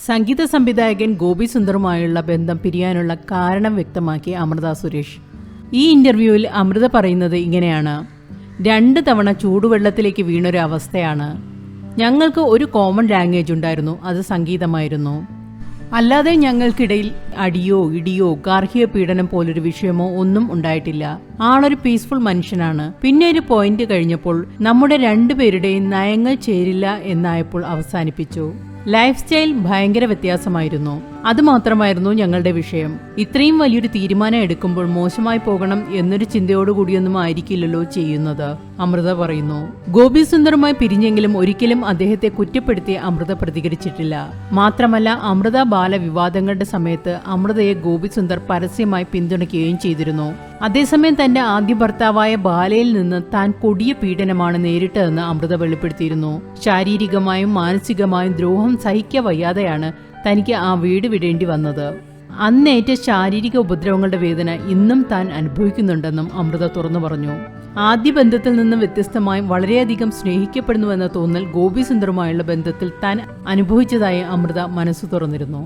സംഗീത സംവിധായകൻ ഗോപി സുന്ദറുമായുള്ള ബന്ധം പിരിയാനുള്ള കാരണം വ്യക്തമാക്കി അമൃത സുരേഷ്. ഈ ഇന്റർവ്യൂവിൽ അമൃത പറയുന്നത് ഇങ്ങനെയാണ്: 2 തവണ ചൂടുവെള്ളത്തിലേക്ക് വീണൊരു അവസ്ഥയാണ്. ഞങ്ങൾക്ക് ഒരു കോമൺ ലാംഗ്വേജ് ഉണ്ടായിരുന്നു, അത് സംഗീതമായിരുന്നു. അല്ലാതെ ഞങ്ങൾക്കിടയിൽ അടിയോ ഇടിയോ ഗാർഹിക പീഡനം പോലൊരു വിഷയമോ ഒന്നും ഉണ്ടായിട്ടില്ല. ആളൊരു പീസ്ഫുൾ മനുഷ്യനാണ്. പിന്നെ ഒരു പോയിന്റ് കഴിഞ്ഞപ്പോൾ നമ്മുടെ രണ്ടുപേരുടെയും നയങ്ങൾ ചേരില്ല എന്നായപ്പോൾ അവസാനിപ്പിച്ചു. ലൈഫ് സ്റ്റൈൽ ഭയങ്കര വ്യത്യാസമായിരുന്നു. അതുമാത്രമായിരുന്നു ഞങ്ങളുടെ വിഷയം. ഇത്രയും വലിയൊരു തീരുമാനം എടുക്കുമ്പോൾ മോശമായി പോകണം എന്നൊരു ചിന്തയോടുകൂടിയൊന്നും ആയിരിക്കില്ലല്ലോ ചെയ്യുന്നത്, അമൃത പറയുന്നു. ഗോപി സുന്ദറുമായി പിരിഞ്ഞെങ്കിലും ഒരിക്കലും അദ്ദേഹത്തെ കുറ്റപ്പെടുത്തി അമൃത പ്രതികരിച്ചിട്ടില്ല. മാത്രമല്ല, അമൃത ബാല വിവാദങ്ങളുടെ സമയത്ത് അമൃതയെ ഗോപി സുന്ദർ പരസ്യമായി പിന്തുണയ്ക്കുകയും ചെയ്തിരുന്നു. അതേസമയം തന്റെ ആദ്യ ഭർത്താവായ ബാലയിൽ നിന്ന് താൻ കൊടിയ പീഡനമാണ് നേരിട്ടതെന്ന് അമൃത വെളിപ്പെടുത്തിയിരുന്നു. ശാരീരികമായും മാനസികമായും ദ്രോഹം സഹിക്കവയ്യാതെയാണ് തനിക്ക് ആ വീട് വിടേണ്ടി വന്നത്. അന്നേറ്റ ശാരീരിക ഉപദ്രവങ്ങളുടെ വേദന ഇന്നും താൻ അനുഭവിക്കുന്നുണ്ടെന്നും അമൃത തുറന്നു പറഞ്ഞു. ആദ്യ ബന്ധത്തിൽ നിന്നും വ്യത്യസ്തമായി വളരെയധികം സ്നേഹിക്കപ്പെടുന്നുവെന്ന തോന്നൽ ഗോപി സുന്ദറുമായുള്ള ബന്ധത്തിൽ താൻ അനുഭവിച്ചതായി അമൃത മനസ്സു തുറന്നിരുന്നു.